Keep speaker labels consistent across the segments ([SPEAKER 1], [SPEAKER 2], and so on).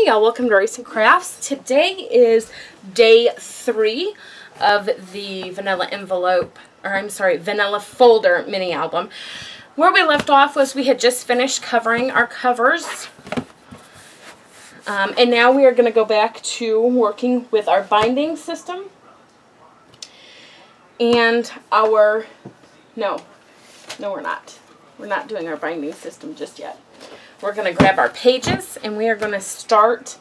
[SPEAKER 1] y'all, welcome to Race and Crafts. Today is day 3 of the Vanilla Vanilla Folder mini album. Where we left off was we had just finished covering our covers. And now we are going to go back to working with our binding system. And our, no we're not. We're not doing our binding system just yet. We're going to grab our pages and we are going to start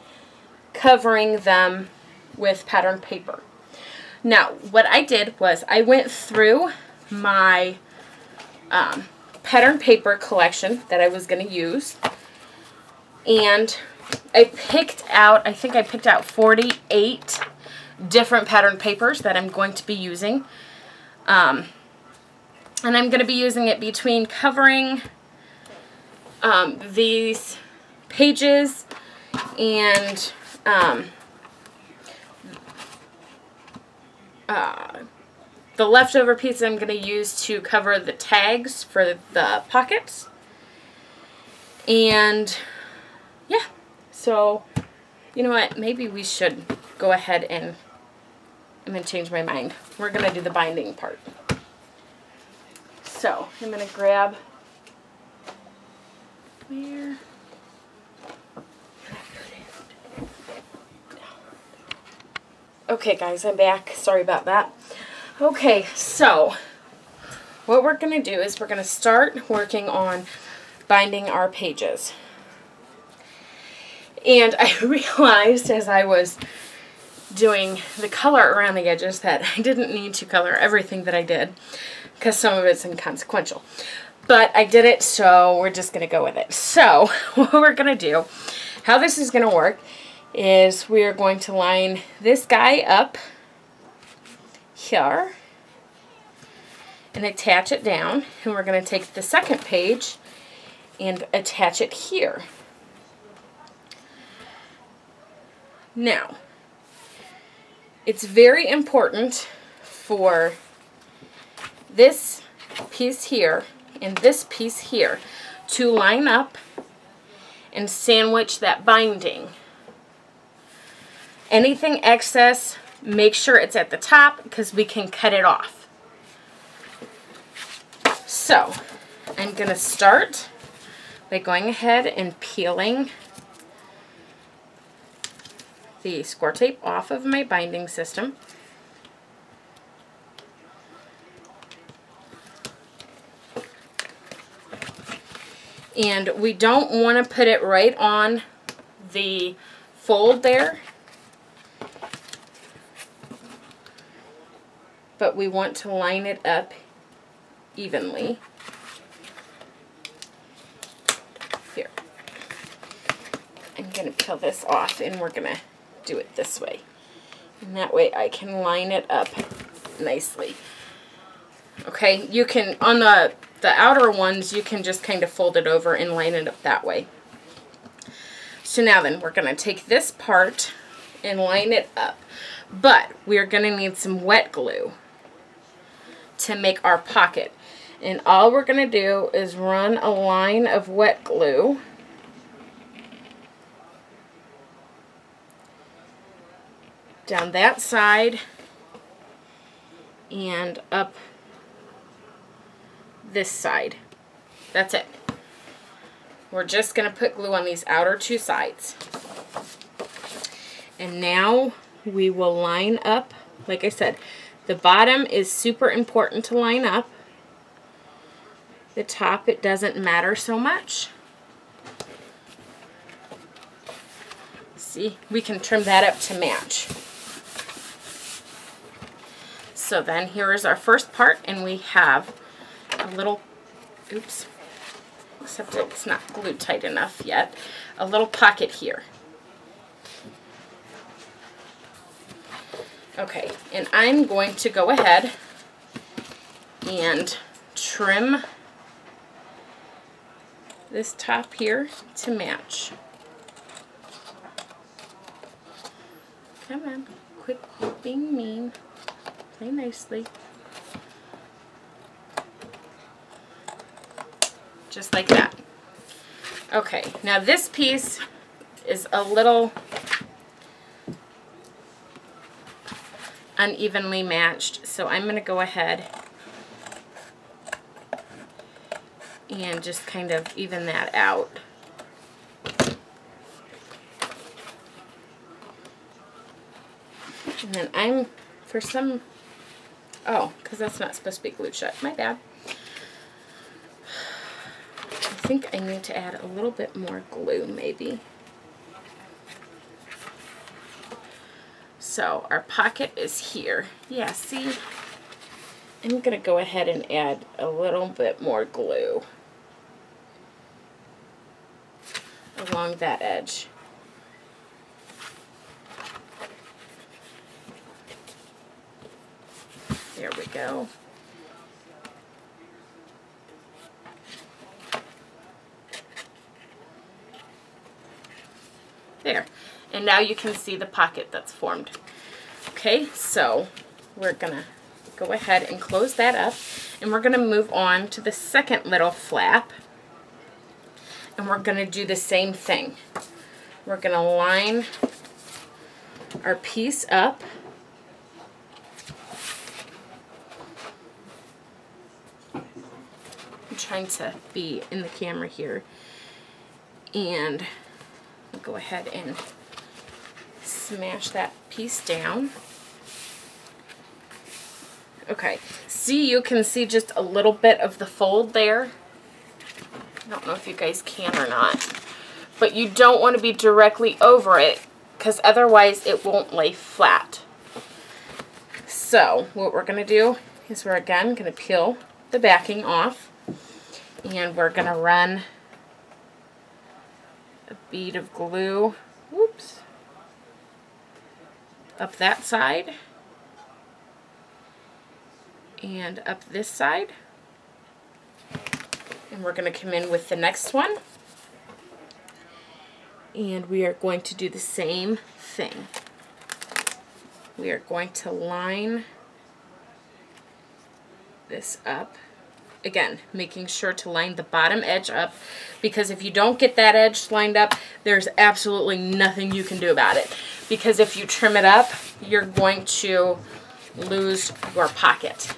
[SPEAKER 1] covering them with pattern paper. Now, what I did was I went through my pattern paper collection that I was going to use, and I picked out, I think I picked out 48 different pattern papers that I'm going to be using. And I'm going to be using it between covering these pages and the leftover piece I'm going to use to cover the tags for the pockets. And yeah, so you know what, maybe we should go ahead and I'm going to change my mind. We're going to do the binding part. So I'm going to grab, where? Okay guys, I'm back. Sorry about that. Okay, so what we're going to do is we're going to start working on binding our pages. And I realized as I was doing the color around the edges that I didn't need to color everything that I did because some of it's inconsequential. But I did it, so we're just going to go with it. So what we're going to do, how this is going to work, is we are going to line this guy up here and attach it down. And we're going to take the second page and attach it here. Now, it's very important for this piece here and this piece here to line up and sandwich that binding. Anything excess, make sure it's at the top because we can cut it off. So I'm going to start by going ahead and peeling the score tape off of my binding system. And we don't want to put it right on the fold there, but we want to line it up evenly. Here. I'm going to peel this off and we're going to do it this way. And that way I can line it up nicely. Okay, you can, on the outer ones, you can just kind of fold it over and line it up that way. So now then, we're going to take this part and line it up. But we're going to need some wet glue to make our pocket. And all we're going to do is run a line of wet glue down that side and up this side. That's it. We're just going to put glue on these outer two sides. And now we will line up. Like I said, the bottom is super important to line up. The top, it doesn't matter so much. See, we can trim that up to match. So then here is our first part, and we have a little, oops, except it's not glued tight enough yet, a little pocket here. Okay, and I'm going to go ahead and trim this top here to match. Come on, quit being mean. Play nicely. Just like that. Okay, now this piece is a little unevenly matched, so I'm going to go ahead and just kind of even that out. And then I'm, for some, oh, because that's not supposed to be glued shut. My bad. I think I need to add a little bit more glue, maybe. So our pocket is here. Yeah, see? I'm going to go ahead and add a little bit more glue along that edge. There we go. There. And now you can see the pocket that's formed. Okay, so we're going to go ahead and close that up, and we're going to move on to the second little flap, and we're going to do the same thing. We're going to line our piece up. I'm trying to be in the camera here, and I'll go ahead and smash that piece down. Okay, see, you can see just a little bit of the fold there. I don't know if you guys can or not, but you don't want to be directly over it because otherwise it won't lay flat. So what we're going to do is we're again going to peel the backing off, and we're going to run a bead of glue, whoops, up that side and up this side. And we're going to come in with the next one, and we are going to do the same thing. We are going to line this up. Again, making sure to line the bottom edge up, because if you don't get that edge lined up, there's absolutely nothing you can do about it. Because if you trim it up, you're going to lose your pocket.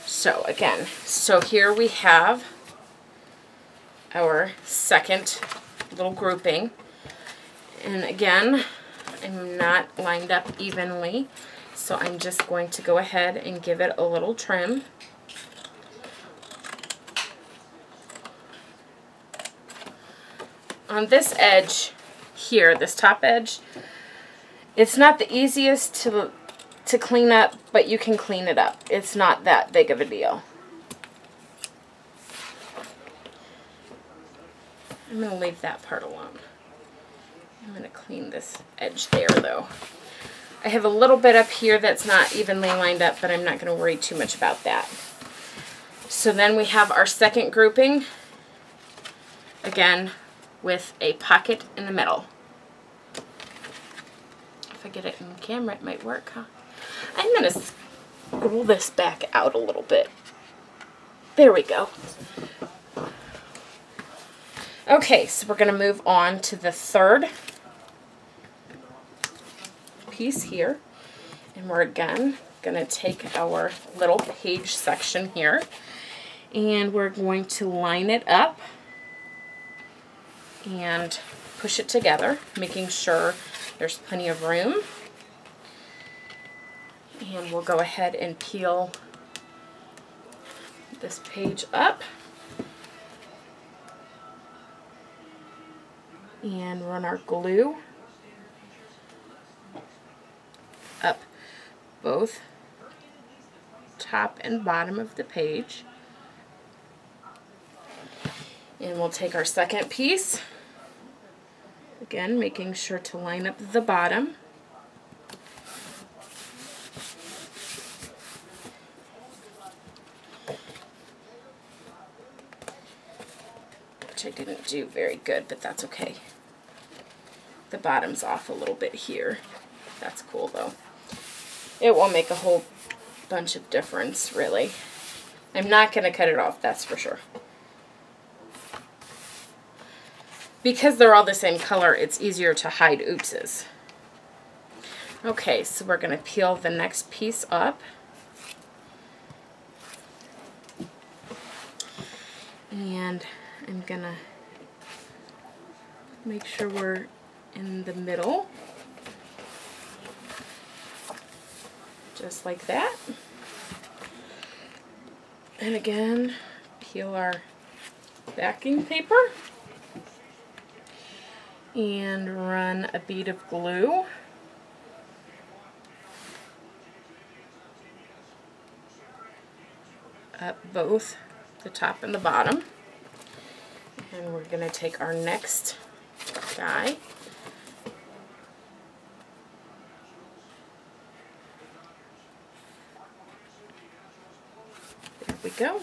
[SPEAKER 1] So again, so here we have our second little grouping. And again, I'm not lined up evenly, so I'm just going to go ahead and give it a little trim. On this edge here, this top edge, it's not the easiest to clean up, but you can clean it up. It's not that big of a deal. I'm going to leave that part alone. I'm going to clean this edge there, though. I have a little bit up here that's not evenly lined up, but I'm not going to worry too much about that. So then we have our second grouping, again, with a pocket in the middle. If I get it in the camera, it might work, huh? I'm going to scroll this back out a little bit. There we go. Okay, so we're going to move on to the third piece here. And we're again going to take our little page section here, and we're going to line it up and push it together, making sure there's plenty of room. And we'll go ahead and peel this page up and run our glue up both top and bottom of the page. And we'll take our second piece, again making sure to line up the bottom. Which I didn't do very good, but that's okay. The bottom's off a little bit here. That's cool though. It won't make a whole bunch of difference, really. I'm not going to cut it off, that's for sure. because they're all the same color, it's easier to hide oopses. Okay, so we're going to peel the next piece up. And I'm going to make sure we're in the middle. Just like that. And again, peel our backing paper. And run a bead of glue up both the top and the bottom. And we're going to take our next die. There we go.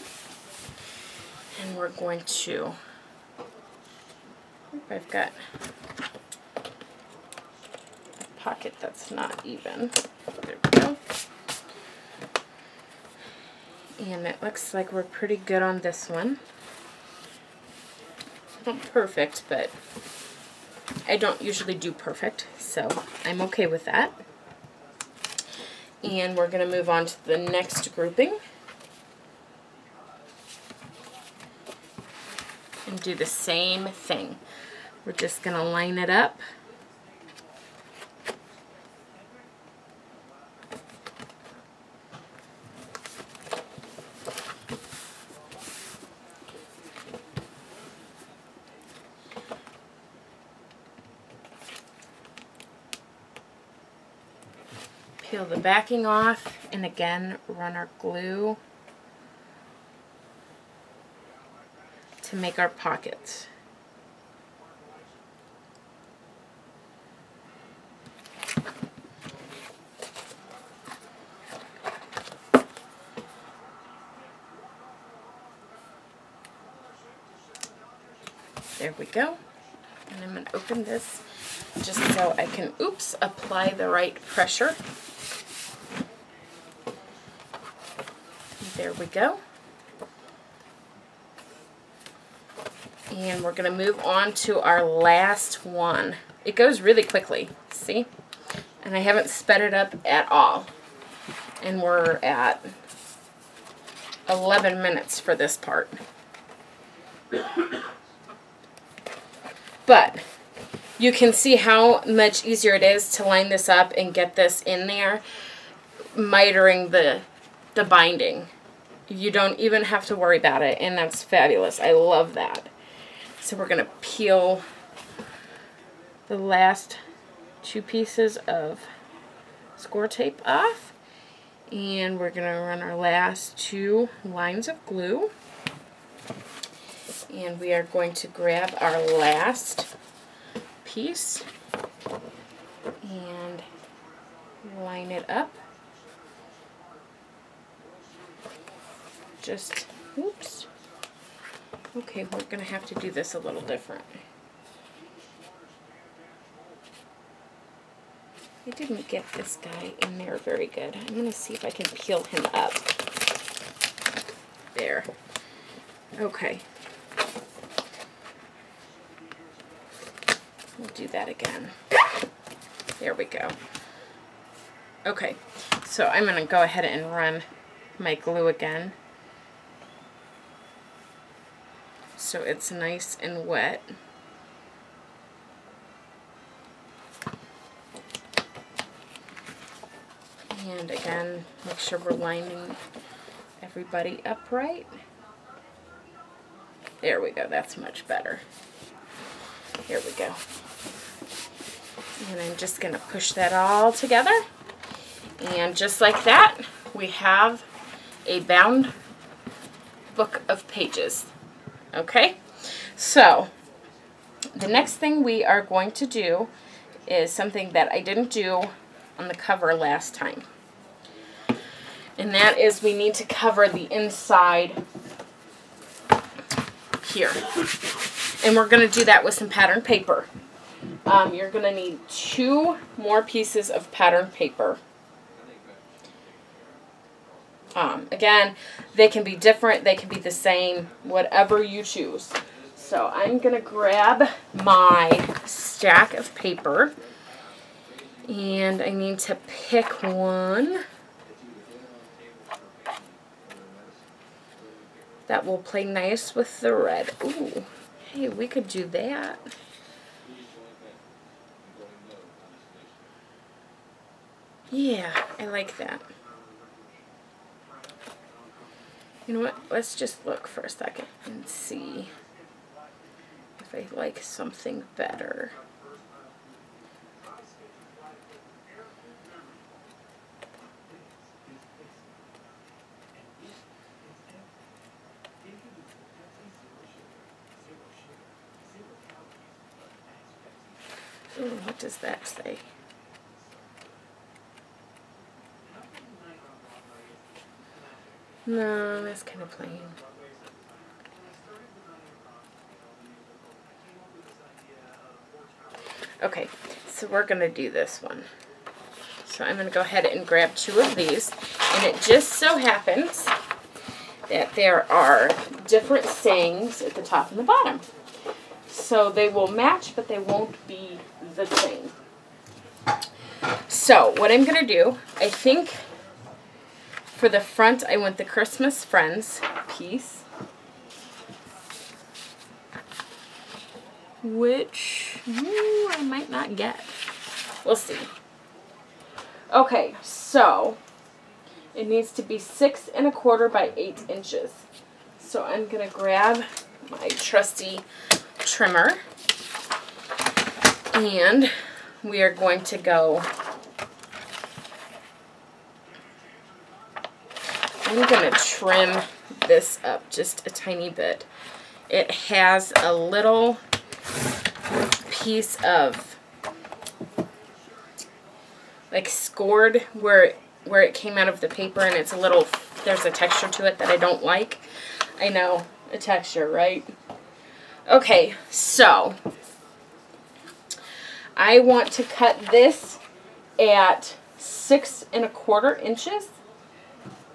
[SPEAKER 1] And we're going to, I've got a pocket that's not even. There we go. And it looks like we're pretty good on this one. Not perfect, but I don't usually do perfect, so I'm okay with that. And we're going to move on to the next grouping. And do the same thing. We're just going to line it up. Peel the backing off, and again run our glue to make our pockets. There we go. And I'm going to open this just so I can, apply the right pressure. There we go. And we're going to move on to our last one. It goes really quickly, see? And I haven't sped it up at all. And we're at 11 minutes for this part. But you can see how much easier it is to line this up and get this in there, mitering the binding. You don't even have to worry about it, and that's fabulous. I love that. So we're going to peel the last two pieces of score tape off, and we're going to run our last two lines of glue. And we are going to grab our last piece and line it up. Just, oops. Okay, we're going to have to do this a little different. I didn't get this guy in there very good. I'm going to see if I can peel him up. There. Okay. We'll do that again. There we go. Okay, so I'm going to go ahead and run my glue again, so it's nice and wet. And again, make sure we're lining everybody up right. There we go, that's much better. Here we go. And I'm just going to push that all together. And just like that, we have a bound book of pages. Okay? So, the next thing we are going to do is something that I didn't do on the cover last time. And that is we need to cover the inside here. And we're going to do that with some pattern paper. You're going to need 2 more pieces of pattern paper. Again, they can be different, they can be the same, whatever you choose. So I'm going to grab my stack of paper, and I need to pick one that will play nice with the red. Ooh, hey, we could do that. Yeah, I like that. You know what? Let's just look for a second and see if I like something better. Ooh, what does that say? No, that's kind of plain. Okay, so we're going to do this one. So I'm going to go ahead and grab 2 of these. And it just so happens that there are different sayings at the top and the bottom. So they will match, but they won't be the same. So what I'm going to do, I think for the front, I want the Christmas Friends piece, which I might not get. We'll see. Okay, so it needs to be 6 1/4 by 8 inches. So I'm going to grab my trusty trimmer, and we are going to go. I'm going to trim this up just a tiny bit. It has a little piece of like scored where it came out of the paper, and it's a little, there's a texture to it that I don't like. I know, a texture, right? Okay, so I want to cut this at 6 1/4 inches.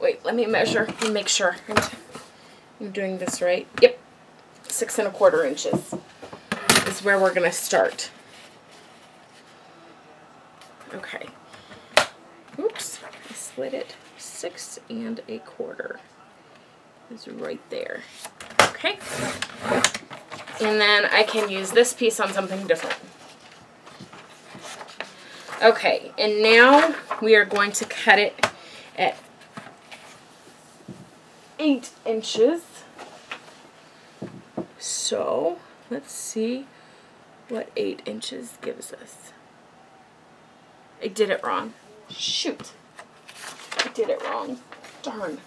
[SPEAKER 1] Wait, let me measure and make sure I'm doing this right. Yep, 6 1/4 inches is where we're going to start. Okay. Oops, I slid it. 6 1/4 is right there. Okay. And then I can use this piece on something different. Okay, and now we are going to cut it at 8 inches. So let's see what 8 inches gives us. I did it wrong. Shoot. I did it wrong. Darn.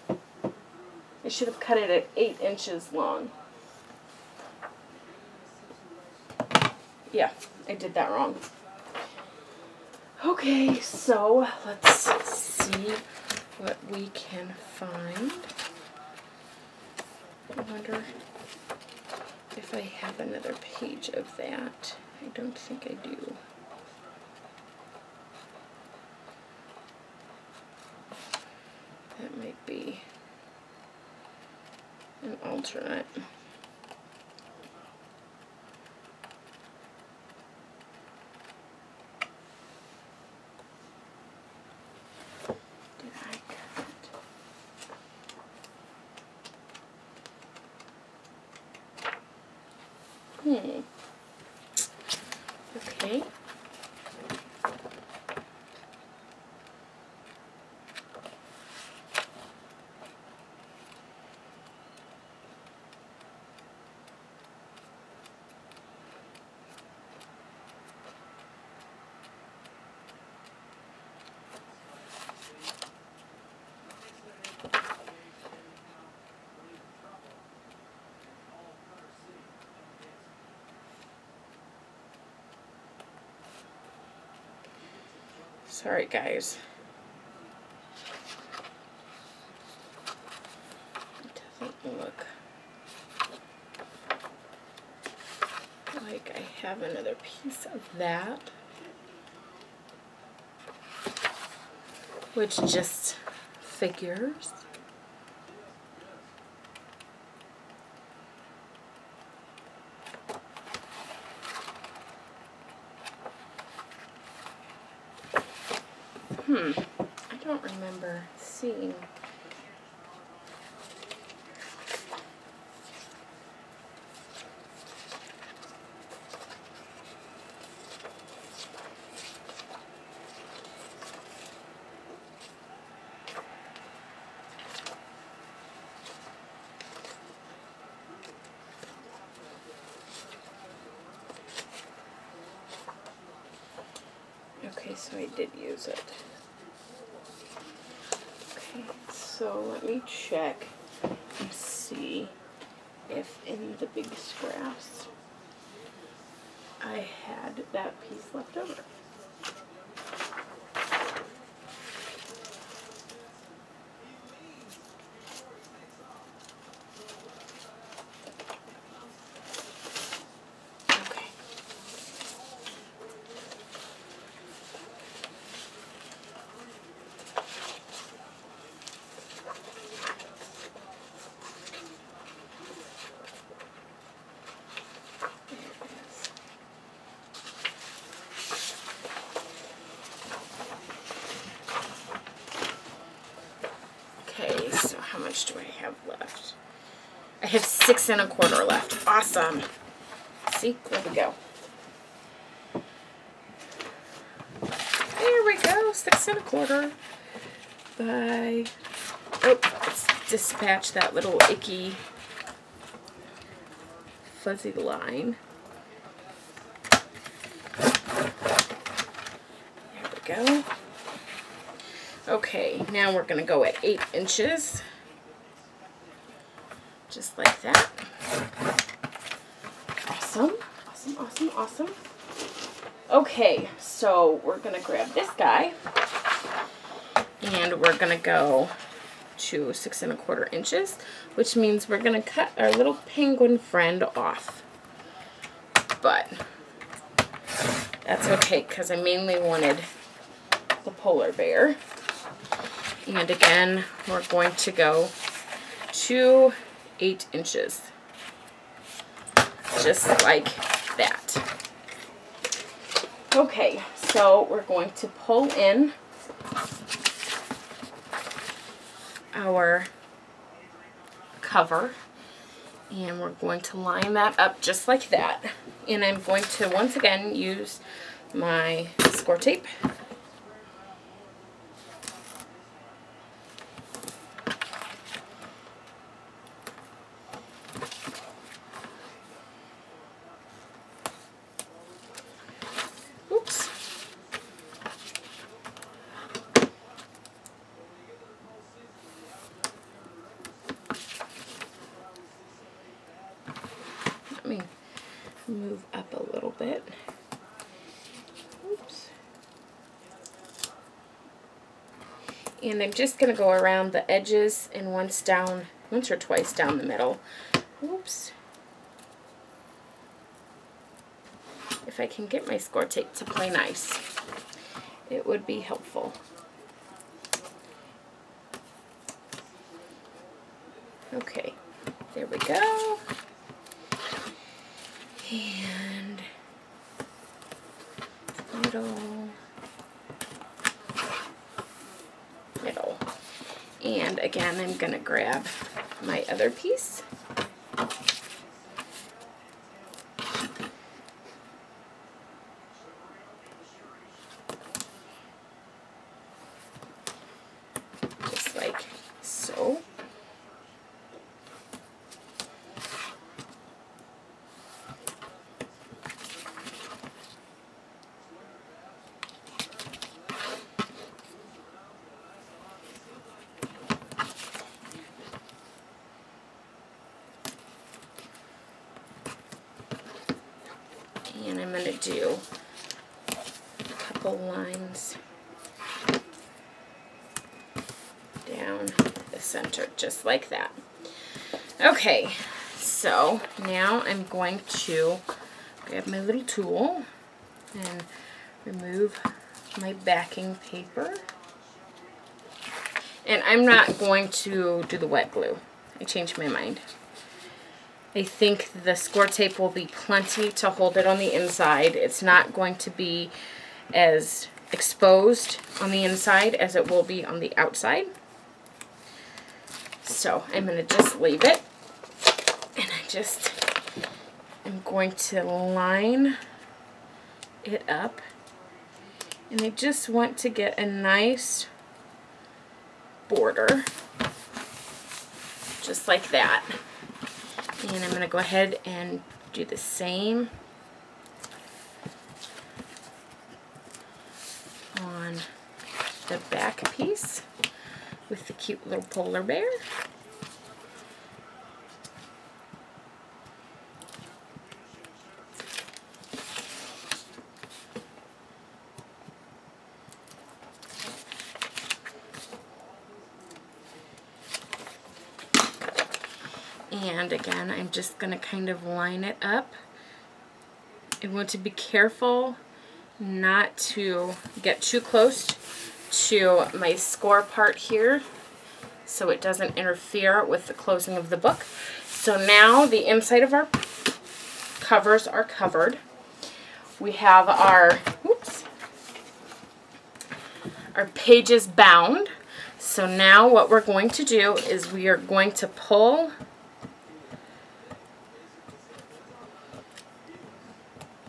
[SPEAKER 1] I should have cut it at 8 inches long. Yeah, I did that wrong. Okay, so let's see what we can find. I wonder if I have another page of that. I don't think I do. That might be an alternate. Okay. Sorry, guys. It doesn't look like I have another piece of that, which just figures. I don't remember seeing. Okay, so I did use it. Okay, so let me check and see if in the big scraps I had that piece left over. Okay, so how much do I have left? I have 6 1/4 left. Awesome. See, there we go. There we go, 6 1/4 by, oh, let's dispatch that little icky fuzzy line. There we go. Okay, now we're going to go at 8 inches. Just like that. Awesome. Awesome, awesome, awesome. Okay, so we're going to grab this guy. And we're going to go to 6 1/4 inches, which means we're going to cut our little penguin friend off. But that's okay, because I mainly wanted the polar bear. And again, we're going to go to 8 inches. Just like that. Okay, so we're going to pull in our cover. And we're going to line that up just like that. And I'm going to once again use my score tape. Let me move up a little bit. Oops. And I'm just going to go around the edges and once or twice down the middle. Oops. If I can get my score tape to play nice, it would be helpful. Okay, there we go. And middle. And again, I'm going to grab my other piece. Just like so. And I'm going to do a couple lines down the center, just like that. Okay, so now I'm going to grab my little tool and remove my backing paper. And I'm not going to do the wet glue. I changed my mind. I think the score tape will be plenty to hold it on the inside. It's not going to be as exposed on the inside as it will be on the outside. So I'm going to just leave it, and I'm going to line it up, and I just want to get a nice border just like that. And I'm going to go ahead and do the same on the back piece with the cute little polar bear. And again, I'm just going to kind of line it up. I want to be careful not to get too close to my score part here so it doesn't interfere with the closing of the book. So now the inside of our covers are covered. We have our pages bound. So now what we're going to do is we are going to pull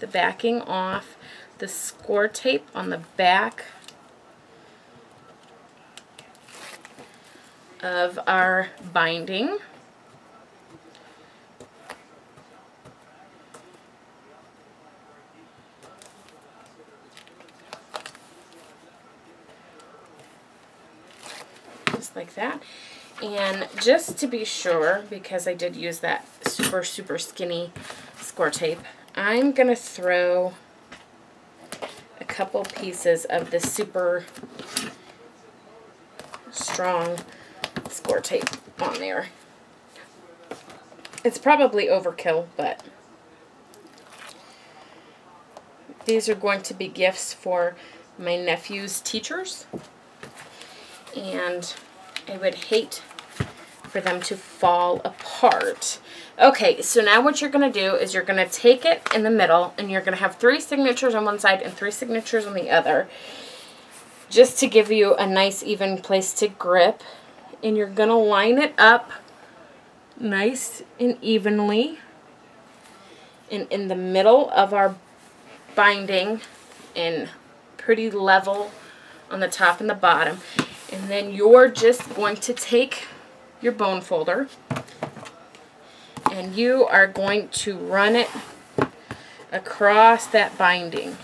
[SPEAKER 1] the backing off the score tape on the back of our binding. Just like that. And just to be sure, because I did use that super skinny score tape, I'm going to throw a couple pieces of the super strong score tape on there. It's probably overkill, but these are going to be gifts for my nephew's teachers, and I would hate for them to fall apart. Okay, so now what you're going to do is you're going to take it in the middle, and you're going to have 3 signatures on one side and 3 signatures on the other, just to give you a nice even place to grip. And you're going to line it up nice and evenly and in the middle of our binding, and pretty level on the top and the bottom. And then you're just going to take your bone folder, and you are going to run it across that binding.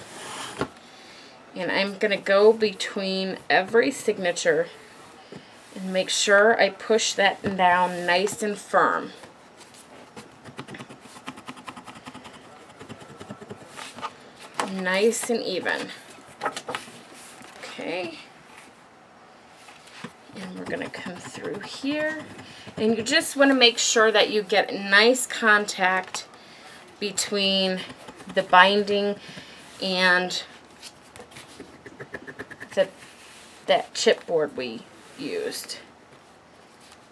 [SPEAKER 1] And I'm going to go between every signature and make sure I push that down nice and firm. Nice and even. Okay. And we're going to come through here. And you just want to make sure that you get nice contact between the binding and that chipboard we used.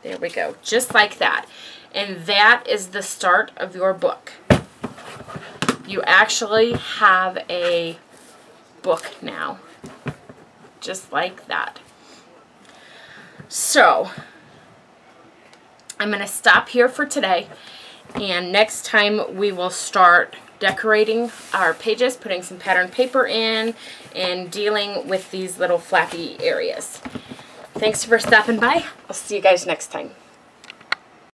[SPEAKER 1] There we go. Just like that. And that is the start of your book. You actually have a book now. Just like that. So, I'm going to stop here for today, and next time we will start decorating our pages, putting some pattern paper in, and dealing with these little flappy areas. Thanks for stopping by. I'll see you guys next time.